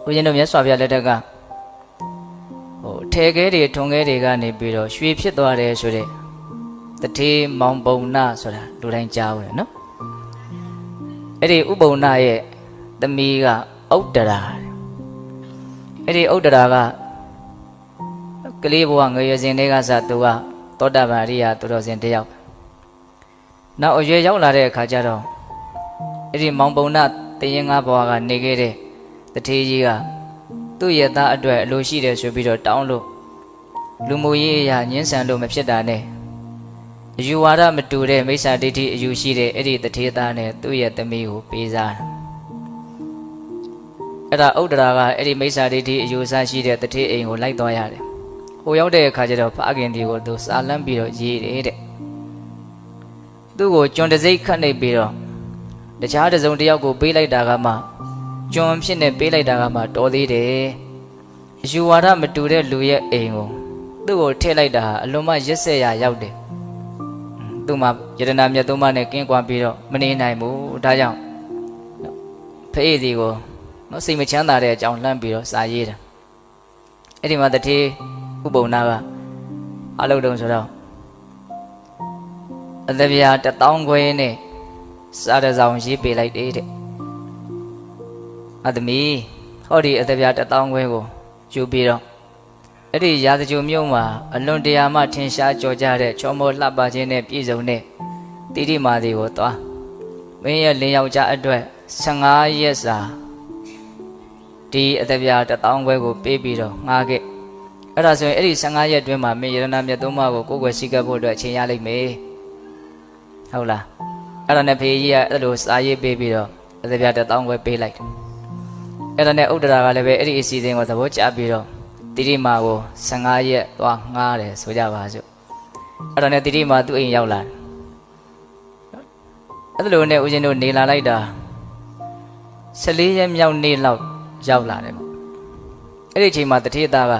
ဦးဇင်းတို့မြတ်စွာဘုရားလက်ထက်ကထဲခဲတွေထုံခဲတွေကနေပြီးတော့ရွှေဖြစ်သွားတယ်ဆိုတဲ့တထေးမောင်ပုံနာဆိုတာလူတိုင်းကြားဘူးလေနော်အဲ့ဒီဥပုံနာရဲ့သမီးကဥဒ္ဒရာအဲ့ဒီဥဒ္ဒရာကကလေးဘဝငယ်ရွယ်စဉ်တည်းကစသူကသောတာပန်အရိယာသူတော်စင်တယောက်နောက်အရွယ်ရောက်လာတဲ့အခါကျတော့အဲ့ဒီမောင်ပုံနာတရင်ငါးဘဝကနေခဲ့တဲ့တထေးကြီးကသူ့ရဲ့သားအတွက်အလိုရှိတယ်ဆိုပြီးတော့တောင်းလို့လူမှုရေးအရာညှင်းဆန်လို့မဖြစ်တာနဲ့အယူဝါဒမတူတဲ့မိစ္ဆာဒိဋ္ဌိအယူရှိတဲ့အဲ့ဒီတထေးသားနဲ့သူ့ရဲ့သမီးကိုပေးစားအဲ့ဒါဥဒ္ဒရာကအဲ့ဒီမိစ္ဆာဒိဋ္ဌိအယူဆရှိတဲ့တထေးအိမ်ကိုလိုက်သွားရတယ်ဟိုရောက်တဲ့အခါကျတော့ဖခင်ဒီကိုသူစာလန်းပြီးတော့ရေးတယ်တဲ့သူ့ကိုကျွန်တစိမ့်ခတ်နေပြီးတော့တခြားတစ်စုံတစ်ယောက်ကိုပေးလိုက်တာကမှကျွန်ဖြစ်နေပေးလိုက်တာကမှတော်သေးတယ်အယူဝါဒမတူတဲ့လူရဲ့အိမ်ကိုသူ့ကိုထည့်လိုက်တာအလွန်မှရစ်ဆက်ရရောက်တယ်သူ့မှာယတနာမြတ်သုံးပါးနဲ့ကင်းကွာပြီးတော့မနေနိုင်ဘူးဒါကြောင့်ဖအေးစီကိုစိတ်မချမ်းသာတဲ့အကြောင်းလှမ်းပြီးတော့စာရေးတာအဲ့ဒီမှာတထေးဥပုံနာကအလုပ်တုံဆိုတော့အသက်ပြာ1000ခွဲနဲ့စာတစောင်ရေးပေးလိုက်တယ်တဲ့အသမီးဟောဒီအသက်ပြာ1000ခွဲကိုယူပြီးတော့အဲ့ဒီရာဇဂိုမြို့မှာအလွန်တရာမှထင်ရှားကြော်ကြတဲ့ချောမောလှပခြင်းနဲ့ပြည့်စုံတဲ့တိတိမာတွေကိုသွားမင်းရဲ့လင်ယောက်ျားအတွက်15ရက်စာဒီအသက်ပြာ1000ခွဲကိုပေးပြီးတော့ငှားခဲ့အဲ့ဒါဆိုရင်အဲ့ဒီ15ရက်တွင်းမှာမင်းယရဏမြတ်သုံးပါးကိုကိုယ်ွယ်စိတ်ကပ်ဖို့အတွက်အချိန်ရလိမ့်မယ်ဟုတ်လားအဲ့ဒါနဲ့ဖေကြီးကအဲ့လိုစာရေးပေးပြီးတော့အသက်ပြာ1000ခွဲပေးလိုက်အဲ့ဒါနဲ့ဥဒ္ဒရာကလည်းပဲအဲ့ဒီအစီအစဉ်ကိုသဘောကျပြီးတော့တိတိမာကို15ရက်သွားငှားတယ်ဆိုကြပါစို့အဲ့ဒါနဲ့တိတိမာသူ့အိမ်ရောက်လာတယ်အဲ့လိုနဲ့ဦးဇင်းတို့နေလာလိုက်တာ14ရက်မြောက်နေ့လောက်ရောက်လာတယ်အဲ့ဒီအချိန်မှာတထေးသားက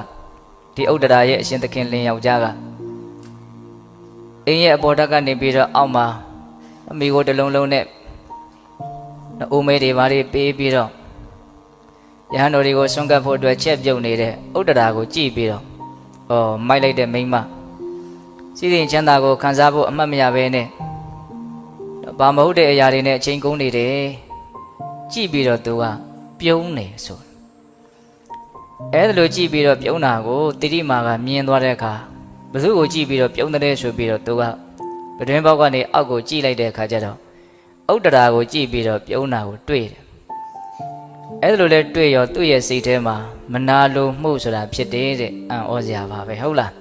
ဒီဥဒ္ဒရာရဲ့အရှင်သခင်လင်ယောက်ျားကအိမ်ရဲ့အပေါ်တက်ကနေပြီးတော့အောက်မှာအမိကိုတလုံးလုံးနဲ့အိုးမဲတွေဘာတွေပေးပြီးတော့ယဟန်တော်တွေကိုဆွန့်ကပ်ဖို့အတွက်ချက်ပြုတ်နေတဲ့ဥဒ္ဒရာကိုကြည့်ပြီးတော့မိုက်လိုက်တဲ့မိန်းမစီစဉ်ချမ်းသာကိုခံစားဖို့အမှတ်မရဘဲနဲ့ဘာမဟုတ်တဲ့အရာတွေနဲ့အချိန်ကုန်နေတယ်ကြည့်ပြီးတော့သူကပြုံးနေဆိုအဲ့ဒါလိုကြည့်ပြီးတော့ပြုံးတာကိုတိတိမာကမြင်သွားတဲ့အခါဘသူ့ကိုကြည့်ပြီးတော့ပြုံးတဲ့ဆိုပြီးတော့သူကပတွင်ပေါက်ကနေအောက်ကိုကြည့်လိုက်တဲ့အခါကျတော့ဥဒ္ဒရာကိုကြည့်ပြီးတော့ပြုံးတာကိုတွေ့တယ်အဲ့လိုလဲတွေ့ရောသူ့ရဲ့စိတ်ထဲမှာမနာလိုမှုဆိုတာဖြစ်တယ်တဲ့အံ့ဩစရာပါပဲဟုတ်လား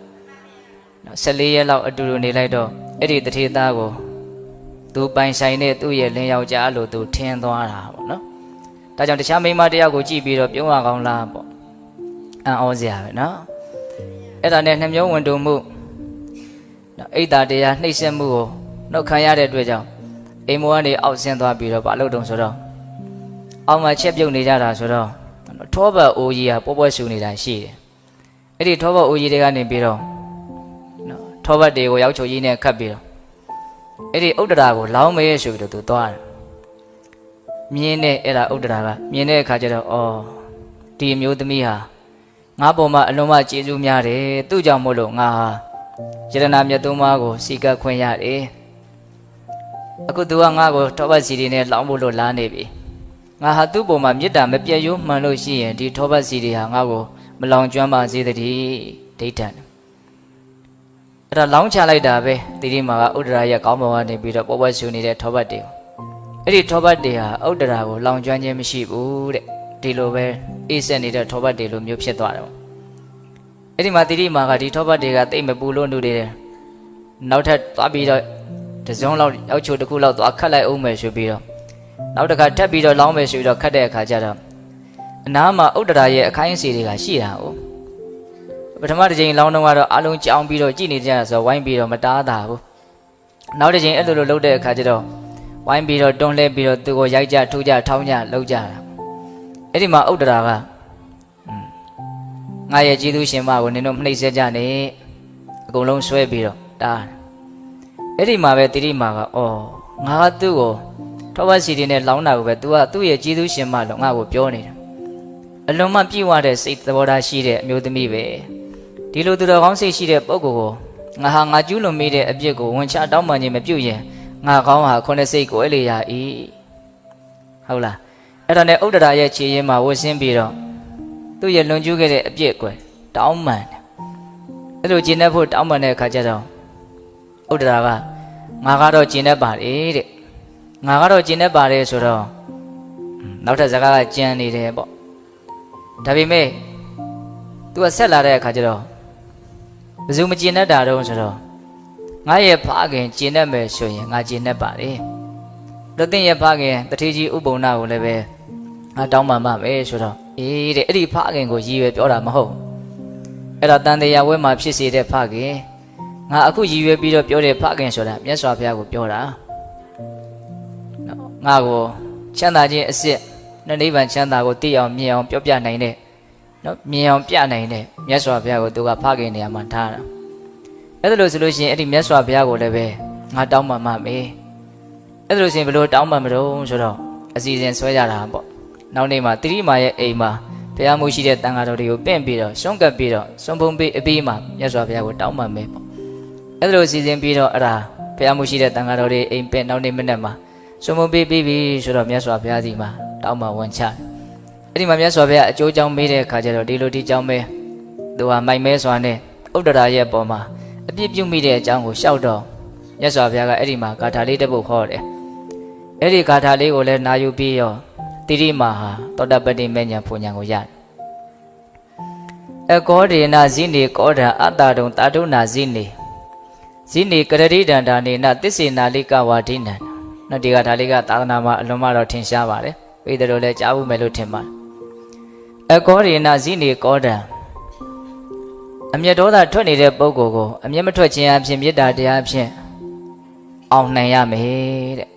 14ရက်လောက်အတူတူနေလိုက်တော့အဲ့ဒီတထေးသားကိုသူပိုင်ဆိုင်တဲ့သူ့ရဲ့လင်ယောက်ျားလို့သူထင်သွားတာပေါ့နော်ဒါကြောင့်တခြားမိန်းမတယောက်ကိုကြည့်ပြီးတော့ပြုံးရကောင်းလားပေါ့အံ့ဩစရာပဲနော်အဲ့ဒါနဲ့နှမျိုးဝင်တူမှုအိတ်တာတရားနှိပ်စက်မှုကိုနှုတ်ခံရတဲ့အတွက်ကြောင့်အိမ်မောကနေအောက်ဆင်းသွားပြီးတော့ဘာလုပ်တုံဆိုတော့အောက်မှာချက်ပြုတ်နေကြတာဆိုတော့ထောပတ်အိုးကြီးကပွဲပွဲဆူနေတာရှိတယ်အဲ့ဒီထောပတ်အိုးကြီးတွေကနေပြီးတော့ထောပတ်တွေကိုရောက်ချိုကြီးနဲ့ခတ်ပြီးတော့အဲ့ဒီဥဒ္ဒရာကိုလောင်းမဲဆိုပြီးတော့သူသွားတယ်မြင်းနဲ့အဲ့ဒါဥဒ္ဒရာကမြင်တဲ့အခါကျတော့ဒီအမျိုးသမီးဟာငါ့ပေါ်မှာအလွန်မှကျေးဇူးများတယ်သူ့ကြောင့်မို့လို့ငါဟာယတနာမြတ်သုံးပါးကိုစီကပ်ခွင့်ရတယ်အခုသူကငါ့ကိုထောပတ်စီတွေနဲ့လောင်းဖို့လို့လာနေပြီငါဟာသူ့ပုံမှာမေတ္တာမပြတ်ရိုးမှန်လို့ရှိရင်ဒီထောပတ်စီတွေဟာငါ့ကိုမလောင်ကျွမ်းပါစေတည်းဒိဋ္ဌံအဲ့ဒါလောင်းချလိုက်တာပဲတိတိမာကဥဒ္ဒရာရဲ့ကောင်းပေါ်ကနေပြီးတော့ပွဲပွဲဆူနေတဲ့ထောပတ်တွေကိုအဲ့ဒီထောပတ်တွေဟာဥဒ္ဒရာကိုလောင်ကျွမ်းခြင်းမရှိဘူးတဲ့ဒီလိုပဲအေးဆက်နေတဲ့ထောပတ်တွေလိုမျိုးဖြစ်သွားတယ်ပေါ့အဲ့ဒီမှာတိတိမာကဒီထောပတ်တွေကတိတ်မပူလို့နေတယ်နောက်ထပ်သွားပြီးတော့တစုံလောက်ရောက်ချိုတစ်ခုလောက်သွားခတ်လိုက်အောင်မယ်ဆိုပြီးတော့နောက်တစ်ခါထပ်ပြီးတော့လောင်းမယ်ဆိုပြီးတော့ခတ်တဲ့အခါကျတော့အနားမှာဥဒ္ဒရာရဲ့အခိုင်းအစီတွေကရှိတာ哦ပထမတစ်ချိန်လောင်းတော့ကတော့အလုံးကြောင်ပြီးတော့ကြည်နေကြတာဆိုဝိုင်းပြီးတော့မတားတာဘူးနောက်တစ်ချိန်အဲ့လိုလိုလုပ်တဲ့အခါကျတော့ဝိုင်းပြီးတော့တွန်းလှဲပြီးတော့သူကိုရိုက်ကြထိုးကြထောင်းကြလှုပ်ကြတာအဲ့ဒီမှာဥဒ္ဒရာကငါရဲ့ကျေးဇူးရှင်မကိုနင်တို့မနှိမ့်ဆက်ကြနဲ့အကုန်လုံးဆွဲပြီးတော့တားအဲ့ဒီမှာပဲတိတိမာကငါသူ့ကိုထောပတ်စီတွေနဲ့လောင်းတာကိုပဲ तू ကသူ့ရဲ့ကျေးဇူးရှင်မလို့ငါ့ကိုပြောနေတာအ အလွန်မှပြည့်ဝတဲ့စိတ်သဘောထားရှိတဲ့အမျိုးသမီးပဲဒီလိုသူတော်ကောင်းစိတ်ရှိတဲ့ပုဂ္ဂိုလ်ကိုငါဟာငါကျူးလွန်မိတဲ့အပြစ်ကိုဝန်ချတောင်းပန်ခြင်းမပြုရင်ငါကောင်းဟာခုနှစ်စိတ်ကိုအဲ့လေရ၏ဟုတ်လားအဲ့ဒါနဲ့ဥဒ္ဒရာရဲ့ခြေရင်းမှာဝတ်ဆင်းပြီးတော့သူ့ရဲ့လွန်ကျူးခဲ့တဲ့အပြစ်ကိုတောင်းပန်တယ်အဲ့လိုကျင့်တတ်ဖို့တောင်းပန်တဲ့အခါကျတော့ဥဒ္ဒရာကငါကတော့ကျင့်တတ်ပါတယ်တဲ့ငါကတော့ကျင့်တတ်ပါတယ်ဆိုတော့နောက်ထပ်စကားကကြံနေတယ်ပေါ့ဒါပေမဲ့ तू ကဆက်လာတဲ့အခါကျတော့ဘယ်သူမကျင့်တတ်တာတော့ဆိုတော့ငါရဲ့ဖခင်ကျင့်တတ်မယ်ဆိုရင်ငါကျင့်တတ်ပါတယ်တို့တဲ့ရဲ့ဖခင်တထေကြီးဥပုံနာကိုလည်းပဲငါတောင်းပန်ပါမယ်ဆိုတော့အေးတဲ့အဲ့ဒီဖခင်ကိုရည်ရွယ်ပြောတာမဟုတ်အဲ့တော့တန်တရားဝဲမှာဖြစ်စေတဲ့ဖခင်ငါအခုရည်ရွယ်ပြီးတော့ပြောတဲ့ဖခင်ဆိုတာမြတ်စွာဘုရားကိုပြောတာငါကိုချမ်းသာခြင်းအစစ်နိဗ္ဗာန်ချမ်းသာကိုသိအောင်မြင်အောင်ပြောပြနိုင်တဲ့နော်မြင်အောင်ပြနိုင်တဲ့မြတ်စွာဘုရားကိုသူကဖခင်နေရာမှာထားတာအဲ့ဒါလို့ဆိုလို့ရှိရင်အဲ့ဒီမြတ်စွာဘုရားကိုလည်းပဲငါတောင်းပန်ပါမယ်အဲ့ဒါလို့ဆိုရင်ဘယ်လိုတောင်းပန်မလို့ဆိုတော့အစီအစဉ်ဆွဲကြတာပေါ့နောက်နေ့မှာတိရိမာရဲ့အိမ်မှာဘုရားမှုရှိတဲ့တန်ဃာတော်တွေကိုပင့်ပြီးတော့ရှုံးကပ်ပြီးတော့စွန့်ဖုံးပေးအပြီးမှာမြတ်စွာဘုရားကိုတောင်းပန်မယ်ပေါ့အဲ့ဒါလို့အစီအစဉ်ပြီးတော့အဲ့ဒါဘုရားမှုရှိတဲ့တန်ဃာတော်တွေအိမ်ပင့်နောက်နေ့မနေ့မှာစွန့်ဖုံးပေးပြီးပြီဆိုတော့မြတ်စွာဘုရားစီမှာတောင်းပန်ဝန်ချအဲ့ဒီမှာမြတ်စွာဘုရားအကျိုးကြောင့်မေးတဲ့အခါကျတော့ဒီလိုဒီကြောင့်ပဲသူကမိုက်မဲစွာနဲ့ဥဒ္ဒရာရဲ့ပေါ်မှာအပြစ်ပြုမိတဲ့အကြောင်းကိုရှောက်တော့မြတ်စွာဘုရားကအဲ့ဒီမှာဂါထာလေးတစ်ပုဒ်ခေါ်တယ်အဲ့ဒီဂါထာလေးကိုလည်းနာယူပြီးရောတိရိမာဟာသောတပတ္တိမေညာဖွဉ္ဉံကိုရတယ်အကောဒေနာဇိနေကောဒံအတ္တတုံတာတုနာဇိနေကရတိတန္တာနေနသစ္စေနာလိကဝါဒိနံနော်ဒီဂါထာလေးကသာသနာမှာအလွန်မှတော့ထင်ရှားပါတယ်ပိတတော်လည်းကြားဖို့မယ်လို့ထင်ပါတယ်အကောဒေနာဇိနေကောဒံအမျက်ဒေါသထွက်နေတဲ့ပုဂ္ဂိုလ်ကိုအမျက်မထွက်ခြင်းအပြင်မေတ္တာတရားအဖြစ်အောင်နိုင်ရမယ်တဲ့